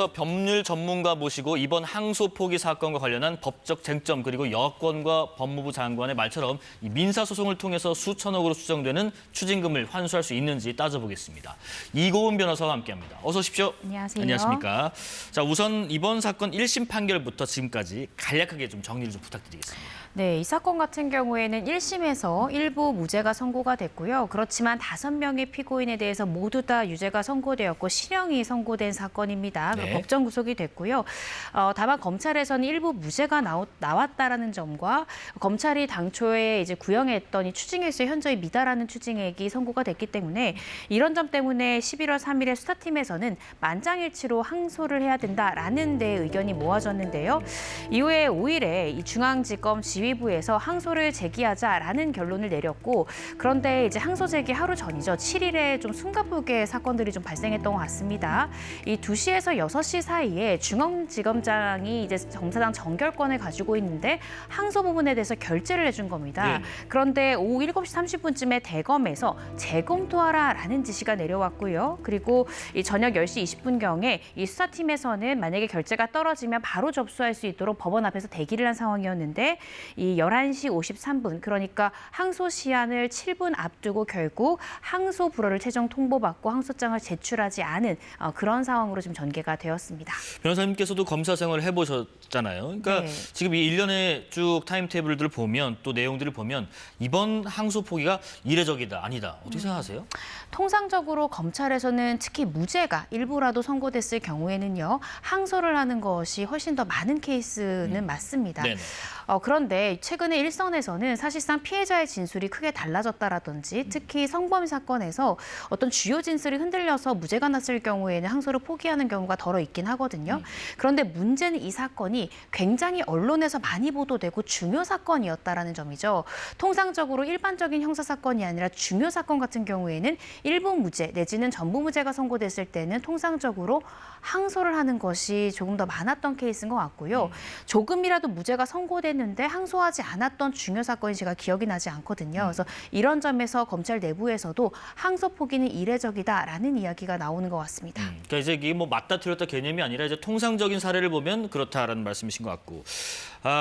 법률 전문가 모시고 이번 항소 포기 사건과 관련한 법적 쟁점 그리고 여권과 법무부 장관의 말처럼 이 민사소송을 통해서 수천억으로 추정되는 추징금을 환수할 수 있는지 따져보겠습니다. 이고은 변호사와 함께합니다. 어서 오십시오. 안녕하세요. 안녕하십니까. 자, 우선 이번 사건 1심 판결부터 지금까지 간략하게 좀 정리를 좀 부탁드리겠습니다. 네, 이 사건 같은 경우에는 1심에서 일부 무죄가 선고가 됐고요. 그렇지만 5명의 피고인에 대해서 모두 다 유죄가 선고되었고 실형이 선고된 사건입니다. 네. 법정 구속이 됐고요. 다만 검찰에서는 일부 무죄가 나왔다라는 점과 검찰이 당초에 이제 구형했던 이 추징액수의 현저히 미달하는 추징액이 선고가 됐기 때문에 이런 점 때문에 11월 3일에 수사팀에서는 만장일치로 항소를 해야 된다라는 데 의견이 모아졌는데요. 이후에 5일에 이 중앙지검 지휘부에서 항소를 제기하자라는 결론을 내렸고, 그런데 이제 항소 제기 하루 전이죠. 7일에 좀 숨가쁘게 사건들이 좀 발생했던 것 같습니다. 이 2시에서 6시 사이에 중앙지검장이 이제 검사장 정결권을 가지고 있는데 항소 부분에 대해서 결재를 해준 겁니다. 네. 그런데 오후 7시 30분쯤에 대검에서 재검토하라라는 지시가 내려왔고요. 그리고 이 저녁 10시 20분경에 이 수사팀에서는 만약에 결재가 떨어지면 바로 접수할 수 있도록 법원 앞에서 대기를 한 상황이었는데 이 11시 53분, 그러니까 항소 시한을 7분 앞두고 결국 항소 불허를 최종 통보받고 항소장을 제출하지 않은 그런 상황으로 지금 전개가 되었습니다. 변호사님께서도 검사 생활을 해보셨잖아요. 그러니까 네. 지금 이 일련의 쭉 타임테이블들을 보면 또 내용들을 보면 이번 항소 포기가 이례적이다, 아니다. 어떻게 생각하세요? 통상적으로 검찰에서는 특히 무죄가 일부라도 선고됐을 경우에는요, 항소를 하는 것이 훨씬 더 많은 케이스는 맞습니다. 네네. 그런데 최근에 일선에서는 사실상 피해자의 진술이 크게 달라졌다라든지 특히 성범 사건에서 어떤 주요 진술이 흔들려서 무죄가 났을 경우에는 항소를 포기하는 경우가 덜어 있긴 하거든요. 그런데 문제는 이 사건이 굉장히 언론에서 많이 보도되고 중요 사건이었다라는 점이죠. 통상적으로 일반적인 형사 사건이 아니라 중요 사건 같은 경우에는 일부 무죄 내지는 전부 무죄가 선고됐을 때는 통상적으로 항소를 하는 것이 조금 더 많았던 케이스인 것 같고요. 조금이라도 무죄가 선고됐는데 항소하지 않았던 중요 사건이 제가 기억이 나지 않거든요. 그래서 이런 점에서 검찰 내부에서도 항소 포기는 이례적이다라는 이야기가 나오는 것 같습니다. 그러니까 이제 이게 뭐 맞다 틀렸다 개념이 아니라 이제 통상적인 사례를 보면 그렇다라는 말씀이신 것 같고.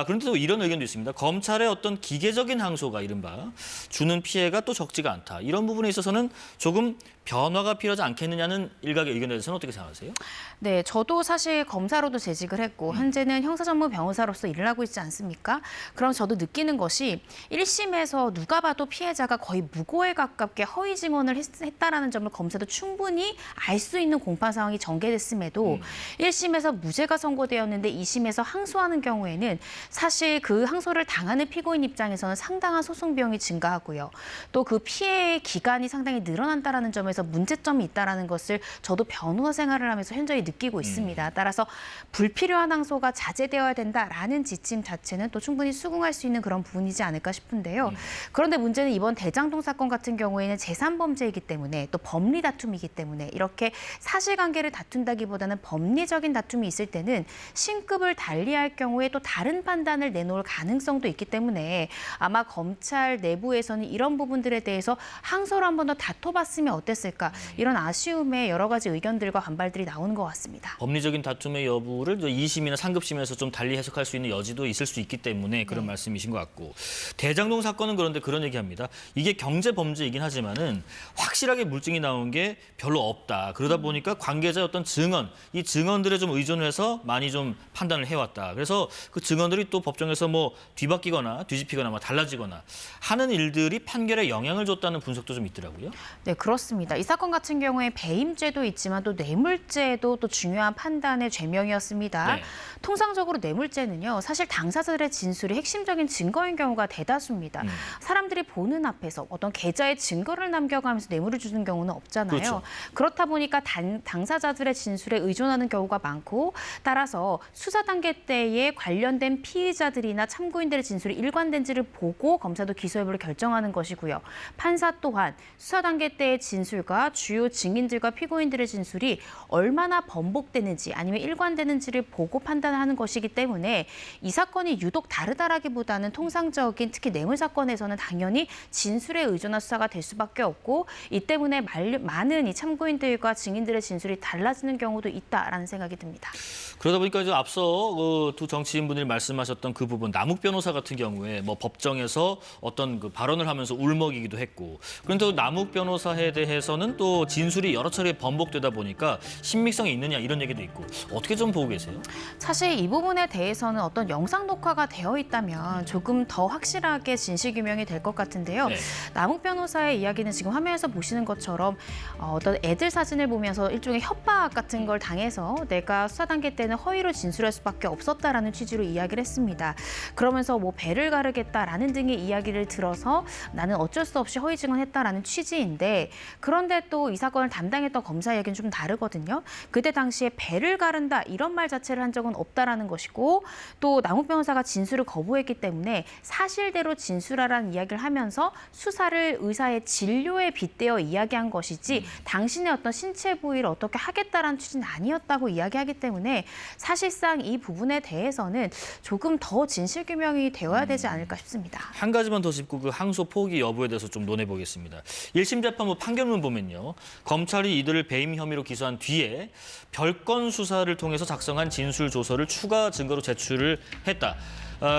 그런데 또 이런 의견도 있습니다. 검찰의 어떤 기계적인 항소가 이른바 주는 피해가 또 적지가 않다. 이런 부분에 있어서는 조금 변화가 필요하지 않겠느냐는 일각의 의견에 대해서는 어떻게 생각하세요? 네, 저도 사실 검사로도 재직을 했고 현재는 형사전문 변호사로서 일을 하고 있지 않습니까? 그럼 저도 느끼는 것이 1심에서 누가 봐도 피해자가 거의 무고에 가깝게 허위 증언을 했다라는 점을 검사도 충분히 알 수 있는 공판 상황이 전개됐음에도 1심에서 무죄가 선고되었는데 2심에서 항소하는 경우에는 사실 그 항소를 당하는 피고인 입장에서는 상당한 소송 비용이 증가하고요. 또 그 피해의 기간이 상당히 늘어난다라는 점에서 문제점이 있다라는 것을 저도 변호사 생활을 하면서 현저히 느끼고 있습니다. 따라서 불필요한 항소가 자제되어야 된다라는 지침 자체는 또 충분히 수긍할 수 있는 그런 부분이지 않을까 싶은데요. 그런데 문제는 이번 대장동 사건 같은 경우에는 재산범죄이기 때문에 또 법리 다툼이기 때문에 이렇게 사실관계를 다툰다기보다는 법리적인 다툼이 있을 때는 신급을 달리할 경우에 또 다른 판단을 내놓을 가능성도 있기 때문에 아마 검찰 내부에서는 이런 부분들에 대해서 항소를 한 번 더 다퉈봤으면 어땠을까 이런 아쉬움에 여러 가지 의견들과 반발들이 나오는 것 같습니다. 법리적인 다툼의 여부를 2심이나 상급심에서 좀 달리 해석할 수 있는 여지도 있을 수 있기 때문에 그런 말씀이신 것 같고. 대장동 사건은 그런데 그런 얘기합니다. 이게 경제 범죄이긴 하지만은 확실하게 물증이 나온 게 별로 없다. 그러다 보니까 관계자의 어떤 증언, 이 증언들에 좀 의존을 해서 많이 좀 판단을 해왔다. 그래서 그 증언들이 또 법정에서 뭐 뒤바뀌거나 뒤집히거나 뭐 달라지거나 하는 일들이 판결에 영향을 줬다는 분석도 좀 있더라고요. 네, 그렇습니다. 이 사건 같은 경우에 배임죄도 있지만 또 뇌물죄도 또 중요한 판단의 죄명이었습니다. 네. 통상적으로 뇌물죄는요, 사실 당사자들의 진술이 핵심적인 증거인 경우가 대다수입니다. 사람들이 보는 앞에서 어떤 계좌에 증거를 남겨가면서 뇌물을 주는 경우는 없잖아요. 그렇죠. 그렇다 보니까 당사자들의 진술에 의존하는 경우가 많고 따라서 수사 단계 때에 관련된 모든 피의자들이나 참고인들의 진술이 일관된지를 보고 검사도 기소 여부를 결정하는 것이고요. 판사 또한 수사 단계 때의 진술과 주요 증인들과 피고인들의 진술이 얼마나 번복되는지 아니면 일관되는지를 보고 판단하는 것이기 때문에 이 사건이 유독 다르다라기보다는 통상적인 특히 뇌물 사건에서는 당연히 진술에 의존한 수사가 될 수밖에 없고 이 때문에 많은 이 참고인들과 증인들의 진술이 달라지는 경우도 있다라는 생각이 듭니다. 그러다 보니까 이제 앞서 두 정치인분들이 말씀하셨던 그 부분, 남욱 변호사 같은 경우에 뭐 법정에서 어떤 그 발언을 하면서 울먹이기도 했고, 그런데 또 남욱 변호사에 대해서는 또 진술이 여러 차례 번복되다 보니까 신빙성이 있느냐 이런 얘기도 있고, 어떻게 좀 보고 계세요? 사실 이 부분에 대해서는 어떤 영상 녹화가 되어 있다면 조금 더 확실하게 진실 규명이 될 것 같은데요. 네. 남욱 변호사의 이야기는 지금 화면에서 보시는 것처럼 어떤 애들 사진을 보면서 일종의 협박 같은 걸 당해서 내가 수사 단계 때는 허위로 진술할 수밖에 없었다라는 취지로 이야기를 했습니다. 그러면서 뭐 배를 가르겠다라는 등의 이야기를 들어서 나는 어쩔 수 없이 허위 증언했다라는 취지인데, 그런데 또 이 사건을 담당했던 검사 이야기는 좀 다르거든요. 그때 당시에 배를 가른다 이런 말 자체를 한 적은 없다라는 것이고, 또 남욱 변호사가 진술을 거부했기 때문에 사실대로 진술하라는 이야기를 하면서 수사를 의사의 진료에 빗대어 이야기한 것이지 당신의 어떤 신체 부위를 어떻게 하겠다라는 취지는 아니었다고 이야기하기 때문에 사실상 이 부분에 대해서는 조금 더 진실 규명이 되어야 되지 않을까 싶습니다. 한 가지만 더 짚고 그 항소 포기 여부에 대해서 좀 논해보겠습니다. 1심 재판부 판결문 보면요. 검찰이 이들을 배임 혐의로 기소한 뒤에 별건 수사를 통해서 작성한 진술 조서를 추가 증거로 제출을 했다.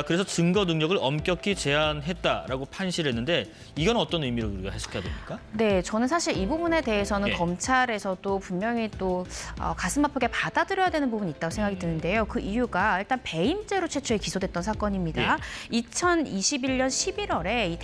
그래서 증거 능력을 엄격히 제한했다라고 판시를 했는데, 이건 어떤 의미로 우리가 해석해야 됩니까? 네, 저는 사실 이 부분에 대해서는 예. 검찰에서도 분명히 또 가슴 아프게 받아들여야 되는 부분이 있다고 생각이 드는데요. 그 이유가 일단 배임죄로 최초에 기소됐던 사건입니다. 2021년 11월에 이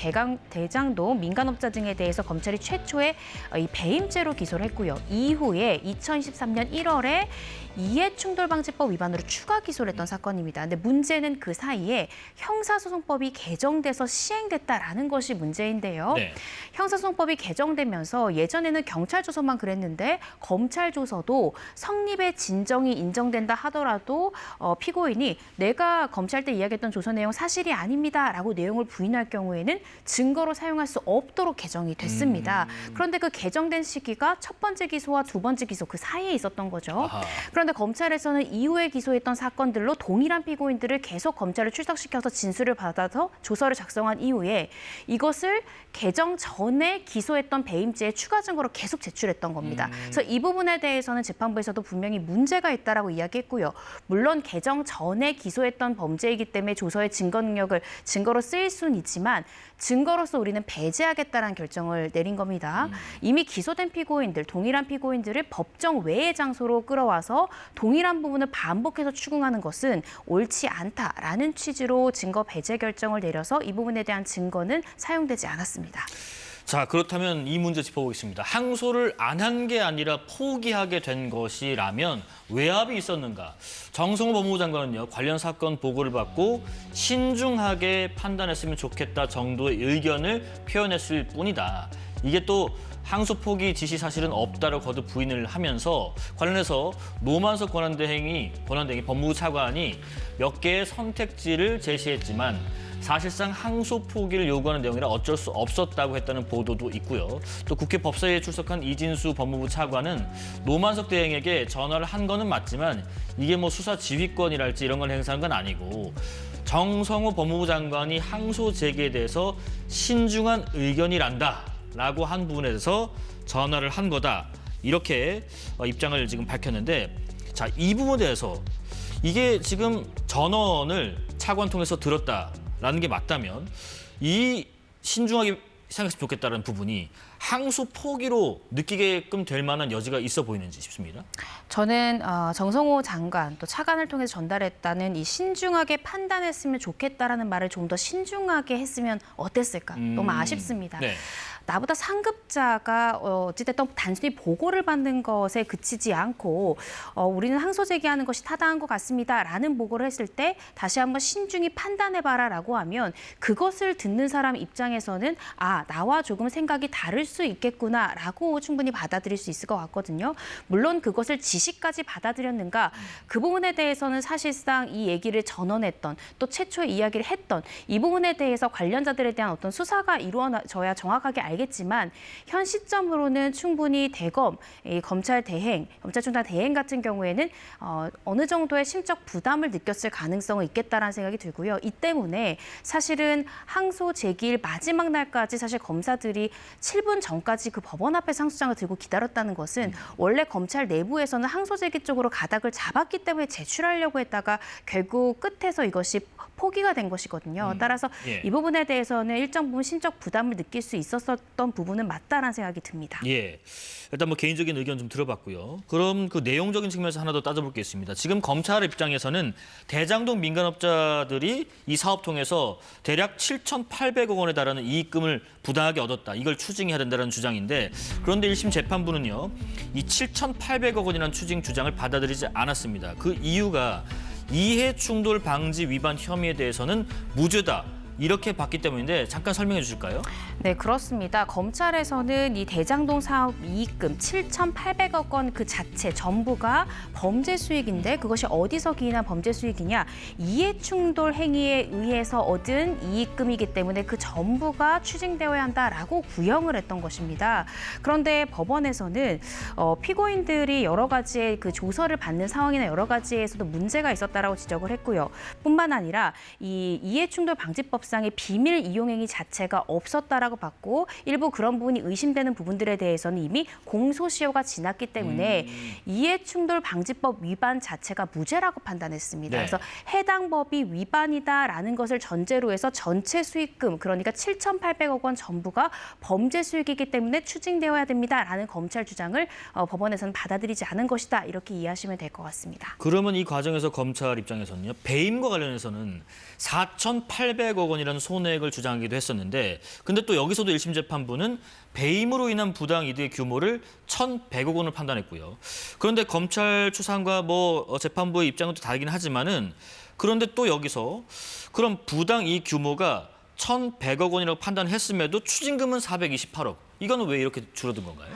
대장동 민간업자 등에 대해서 검찰이 최초에 이 배임죄로 기소를 했고요. 이후에 2023년 1월에 이해충돌방지법 위반으로 추가 기소를 했던 사건입니다. 근데 문제는 그 사이에 형사소송법이 개정돼서 시행됐다라는 것이 문제인데요. 네. 형사소송법이 개정되면서 예전에는 경찰 조서만 그랬는데 검찰 조서도 성립의 진정이 인정된다 하더라도 피고인이 내가 검찰 때 이야기했던 조서 내용 사실이 아닙니다라고 내용을 부인할 경우에는 증거로 사용할 수 없도록 개정이 됐습니다. 그런데 그 개정된 시기가 첫 번째 기소와 두 번째 기소 그 사이에 있었던 거죠. 아하. 그런데 검찰에서는 이후에 기소했던 사건들로 동일한 피고인들을 계속 검찰에 출석시켜서 진술을 받아서 조서를 작성한 이후에 이것을 개정 전에 기소했던 배임죄의 추가 증거로 계속 제출했던 겁니다. 그래서 이 부분에 대해서는 재판부에서도 분명히 문제가 있다라고 이야기했고요. 물론 개정 전에 기소했던 범죄이기 때문에 조서의 증거 능력을 증거로 쓰일 수는 있지만 증거로서 우리는 배제하겠다는 결정을 내린 겁니다. 이미 기소된 피고인들, 동일한 피고인들을 법정 외의 장소로 끌어와서 동일한 부분을 반복해서 추궁하는 것은 옳지 않다라는 취지로 증거 배제 결정을 내려서 이 부분에 대한 증거는 사용되지 않았습니다. 자, 그렇다면 이 문제 짚어보겠습니다. 항소를 안 한 게 아니라 포기하게 된 것이라면 외압이 있었는가? 정성호 법무부 장관은요, 관련 사건 보고를 받고 신중하게 판단했으면 좋겠다 정도의 의견을 표현했을 뿐이다. 이게 또 항소 포기 지시 사실은 없다라고 거듭 부인을 하면서 관련해서 노만석 권한대행이 법무부 차관이 몇 개의 선택지를 제시했지만 사실상 항소 포기를 요구하는 내용이라 어쩔 수 없었다고 했다는 보도도 있고요. 또 국회 법사위에 출석한 이진수 법무부 차관은 노만석 대행에게 전화를 한 거는 맞지만 이게 뭐 수사 지휘권이랄지 이런 걸 행사한 건 아니고 정성호 법무부 장관이 항소 제기에 대해서 신중한 의견이란다라고 한 부분에 대해서 전화를 한 거다. 이렇게 입장을 지금 밝혔는데, 자, 이 부분에 대해서 이게 지금 전원을 차관 통해서 들었다라는 게 맞다면 이 신중하게 생각했으면 좋겠다는 부분이 항소 포기로 느끼게끔 될 만한 여지가 있어 보이는지 싶습니다. 저는 정성호 장관 또 차관을 통해서 전달했다는 이 신중하게 판단했으면 좋겠다라는 말을 좀 더 신중하게 했으면 어땠을까? 너무 아쉽습니다. 네. 나보다 상급자가 어찌됐든 단순히 보고를 받는 것에 그치지 않고 우리는 항소 제기하는 것이 타당한 것 같습니다라는 보고를 했을 때 다시 한번 신중히 판단해봐라라고 하면 그것을 듣는 사람 입장에서는 나와 조금 생각이 다를 수 있겠구나라고 충분히 받아들일 수 있을 것 같거든요. 물론 그것을 지시까지 받아들였는가 그 부분에 대해서는 사실상 이 얘기를 전언했던 또 최초에 이야기를 했던 이 부분에 대해서 관련자들에 대한 어떤 수사가 이루어져야 정확하게 알겠지만 현 시점으로는 충분히 대검, 검찰 대행, 검찰총장 대행 같은 경우에는 어느 정도의 심적 부담을 느꼈을 가능성은 있겠다라는 생각이 들고요. 이 때문에 사실은 항소 제기일 마지막 날까지 사실 검사들이 7분 전까지 그 법원 앞에서 항소장을 들고 기다렸다는 것은 원래 검찰 내부에서는 항소 제기 쪽으로 가닥을 잡았기 때문에 제출하려고 했다가 결국 끝에서 이것이 포기가 된 것이거든요. 따라서 이 부분에 대해서는 일정 부분 심적 부담을 느낄 수 있었던 부분은 맞다라는 생각이 듭니다. 예. 일단 뭐 개인적인 의견 좀 들어봤고요. 그럼 그 내용적인 측면에서 하나 더 따져볼 게 있습니다. 지금 검찰 입장에서는 대장동 민간업자들이 이 사업 통해서 대략 7,800억 원에 달하는 이익금을 부당하게 얻었다. 이걸 추징해야 된다는 주장인데 그런데 1심 재판부는요. 이 7,800억 원이라는 추징 주장을 받아들이지 않았습니다. 그 이유가 이해충돌 방지 위반 혐의에 대해서는 무죄다. 이렇게 봤기 때문인데 잠깐 설명해 주실까요? 네, 그렇습니다. 검찰에서는 이 대장동 사업 이익금 7,800억 원 그 자체 전부가 범죄 수익인데 그것이 어디서 기인한 범죄 수익이냐? 이해충돌 행위에 의해서 얻은 이익금이기 때문에 그 전부가 추징되어야 한다라고 구형을 했던 것입니다. 그런데 법원에서는 피고인들이 여러 가지의 그 조서를 받는 상황이나 여러 가지에서도 문제가 있었다라고 지적을 했고요. 뿐만 아니라 이 이해충돌 방지법 상의 비밀 이용행위 자체가 없었다라고 봤고 일부 그런 부분이 의심되는 부분들에 대해서는 이미 공소시효가 지났기 때문에 이해충돌 방지법 위반 자체가 무죄라고 판단했습니다. 네. 그래서 해당 법이 위반이다라는 것을 전제로 해서 전체 수익금 그러니까 7,800억 원 전부가 범죄 수익이기 때문에 추징되어야 됩니다라는 검찰 주장을 법원에서는 받아들이지 않은 것이다 이렇게 이해하시면 될 것 같습니다. 그러면 이 과정에서 검찰 입장에서는요. 배임과 관련해서는 4,800억 원이라는 손해액을 주장하기도 했었는데 근데 또 여기서도 1심 재판부는 배임으로 인한 부당 이득의 규모를 1,100억 원을 판단했고요. 그런데 검찰 추산과 재판부의 입장은 또 다르긴 하지만은 그런데 또 여기서 그럼 부당 이익 규모가 1,100억 원이라고 판단했음에도 추징금은 428억. 이거는 왜 이렇게 줄어든 건가요?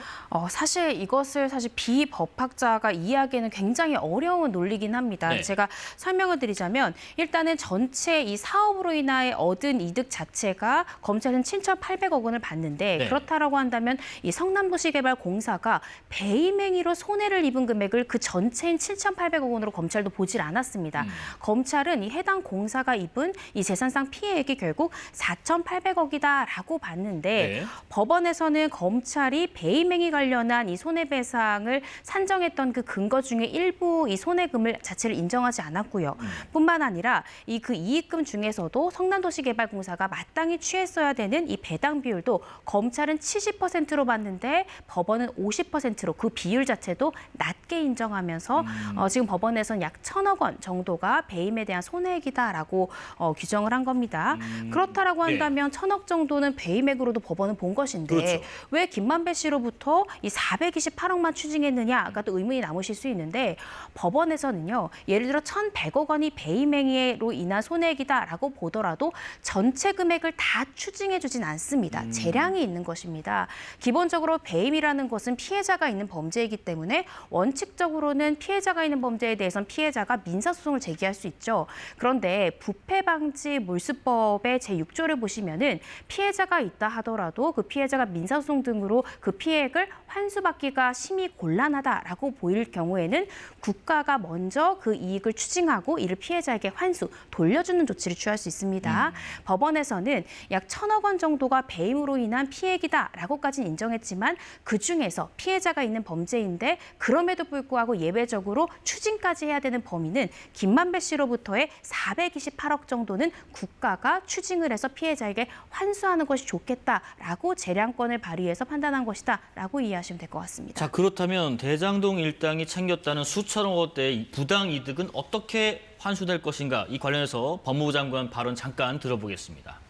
사실 이것을 비법학자가 이해하기에는 굉장히 어려운 논리긴 합니다. 네. 제가 설명을 드리자면 일단은 전체 이 사업으로 인하여 얻은 이득 자체가 검찰은 7,800억 원을 받는데 네. 그렇다라고 한다면 이 성남도시개발공사가 배임 행위로 손해를 입은 금액을 그 전체인 7,800억 원으로 검찰도 보질 않았습니다. 검찰은 이 해당 공사가 입은 이 재산상 피해액이 결국 4,800억이다라고 봤는데 네. 법원에서는 검찰이 배임 행위 관련한 이 손해배상을 산정했던 그 근거 중에 일부 이 손해금을 자체를 인정하지 않았고요. 뿐만 아니라 이 그 이익금 중에서도 성남도시개발공사가 마땅히 취했어야 되는 이 배당 비율도 검찰은 70%로 봤는데 법원은 50%로 그 비율 자체도 낮게 인정하면서 지금 법원에서는 약 1,000억 원 정도가 배임에 대한 손해액이다라고 규정을 한 겁니다. 그렇다라고 한다면 1,000억 정도는 배임액으로도 법원은 본 것인데 그렇죠. 왜 김만배 씨로부터 이 428억만 추징했느냐가 또 의문이 남으실 수 있는데 법원에서는요. 예를 들어 1,100억 원이 배임행위로 인한 손해액이다라고 보더라도 전체 금액을 다 추징해 주진 않습니다. 재량이 있는 것입니다. 기본적으로 배임이라는 것은 피해자가 있는 범죄이기 때문에 원칙적으로는 피해자가 있는 범죄에 대해서는 피해자가 민사소송을 제기할 수 있죠. 그런데 부패방지몰수법의 제6조를 보시면은 피해자가 있다 하더라도 그 피해자가 민사소송 등으로 그 피해액을 환수받기가 심히 곤란하다라고 보일 경우에는 국가가 먼저 그 이익을 추징하고 이를 피해자에게 환수, 돌려주는 조치를 취할 수 있습니다. 법원에서는 약 1,000억 원 정도가 배임으로 인한 피해액이다라고까지는 인정했지만 그중에서 피해자가 있는 범죄인데 그럼에도 불구하고 예외적으로 추징까지 해야 되는 범위는 김만배 씨로부터의 428억 정도는 국가가 추징을 해서 피해자에게 환수하는 것이 좋겠다라고 재량권을 발휘해서 판단한 것이다라고 이해하시면 될 것 같습니다. 자, 그렇다면 대장동 일당이 챙겼다는 수천억 원대의 부당 이득은 어떻게 환수될 것인가? 이 관련해서 법무부 장관 발언 잠깐 들어보겠습니다.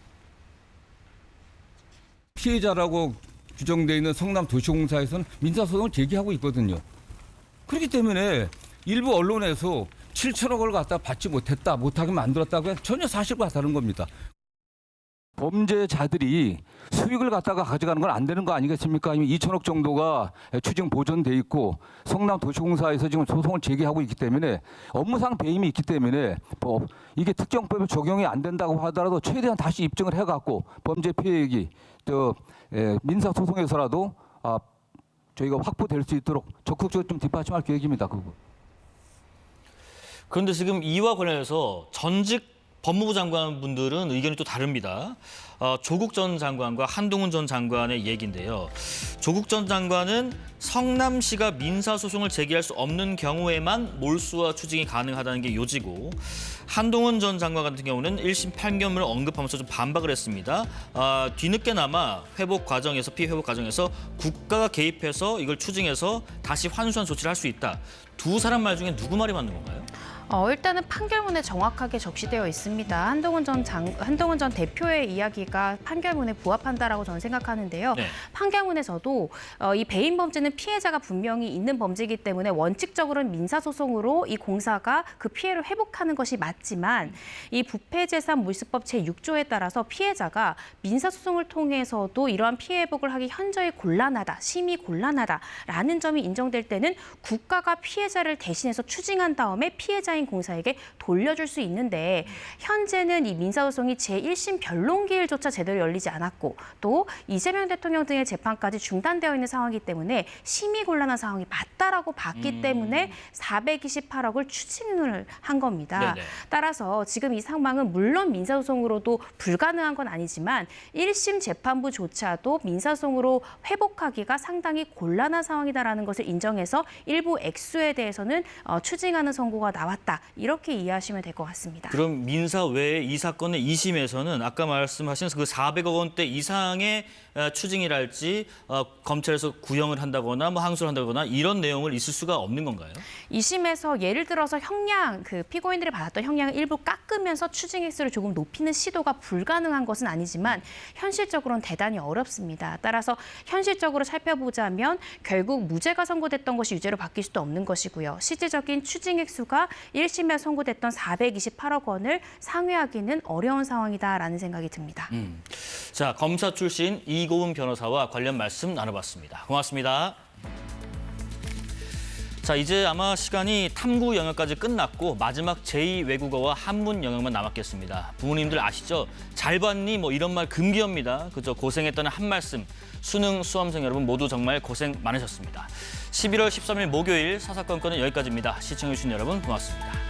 피해자라고 규정되어 있는 성남도시공사에서는 민사소송을 제기하고 있거든요. 그렇기 때문에 일부 언론에서 7천억을 갖다 받지 못했다, 못하게 만들었다고 해서 전혀 사실과 다른 겁니다. 범죄자들이 수익을 갖다가 가져가는 건 안 되는 거 아니겠습니까? 2천억 정도가 추징 보존돼 있고 성남도시공사에서 지금 소송을 제기하고 있기 때문에 업무상 배임이 있기 때문에 이게 특정법에 적용이 안 된다고 하더라도 최대한 다시 입증을 해갖고 범죄 피해액이 민사소송에서라도 저희가 확보될 수 있도록 적극적으로 좀 뒷받침할 계획입니다. 그거. 그런데 지금 이와 관련해서 전직 법무부 장관분들은 의견이 또 다릅니다. 조국 전 장관과 한동훈 전 장관의 얘기인데요. 조국 전 장관은 성남시가 민사소송을 제기할 수 없는 경우에만 몰수와 추징이 가능하다는 게 요지고, 한동훈 전 장관 같은 경우는 1심 판결문을 언급하면서 좀 반박을 했습니다. 뒤늦게나마 피해 회복 과정에서 국가가 개입해서 이걸 추징해서 다시 환수한 조치를 할 수 있다. 두 사람 말 중에 누구 말이 맞는 건가요? 일단은 판결문에 정확하게 적시되어 있습니다. 한동훈 전 대표의 이야기가 판결문에 부합한다라고 저는 생각하는데요. 네. 판결문에서도 이 배임 범죄는 피해자가 분명히 있는 범죄이기 때문에 원칙적으로는 민사소송으로 이 공사가 그 피해를 회복하는 것이 맞지만 이 부패재산물수법 제6조에 따라서 피해자가 민사소송을 통해서도 이러한 피해 회복을 하기 현저히 곤란하다, 심히 곤란하다라는 점이 인정될 때는 국가가 피해자를 대신해서 추징한 다음에 피해자인 공사에게 돌려줄 수 있는데, 현재는 이 민사소송이 제1심 변론기일조차 제대로 열리지 않았고 또 이재명 대통령 등의 재판까지 중단되어 있는 상황이기 때문에 심히 곤란한 상황이 맞다라고 봤기 때문에 428억을 추징을 한 겁니다. 네네. 따라서 지금 이 상황은 물론 민사소송으로도 불가능한 건 아니지만 1심 재판부조차도 민사소송으로 회복하기가 상당히 곤란한 상황이다라는 것을 인정해서 일부 액수에 대해서는 추징하는 선고가 나왔다. 이렇게 이해하시면 될 것 같습니다. 그럼 민사 외에 이 사건의 2심에서는 아까 말씀하신 그 400억 원대 이상의 추징이랄지 검찰에서 구형을 한다거나 뭐 항소를 한다거나 이런 내용을 있을 수가 없는 건가요? 2심에서 예를 들어서 형량, 피고인들이 받았던 형량을 일부 깎으면서 추징 횟수를 조금 높이는 시도가 불가능한 것은 아니지만 현실적으로는 대단히 어렵습니다. 따라서 현실적으로 살펴보자면 결국 무죄가 선고됐던 것이 유죄로 바뀔 수도 없는 것이고요. 실질적인 추징 횟수가 1심에 선고됐던 428억 원을 상회하기는 어려운 상황이다라는 생각이 듭니다. 자, 검사 출신 이고은 변호사와 관련 말씀 나눠봤습니다. 고맙습니다. 자, 이제 아마 시간이 탐구 영역까지 끝났고 마지막 제2 외국어와 한문 영역만 남았겠습니다. 부모님들 아시죠? 잘 봤니? 뭐 이런 말 금기어입니다. 그저 고생했다는 한 말씀. 수능 수험생 여러분 모두 정말 고생 많으셨습니다. 11월 13일 목요일 사사건건은 여기까지입니다. 시청해주신 여러분 고맙습니다.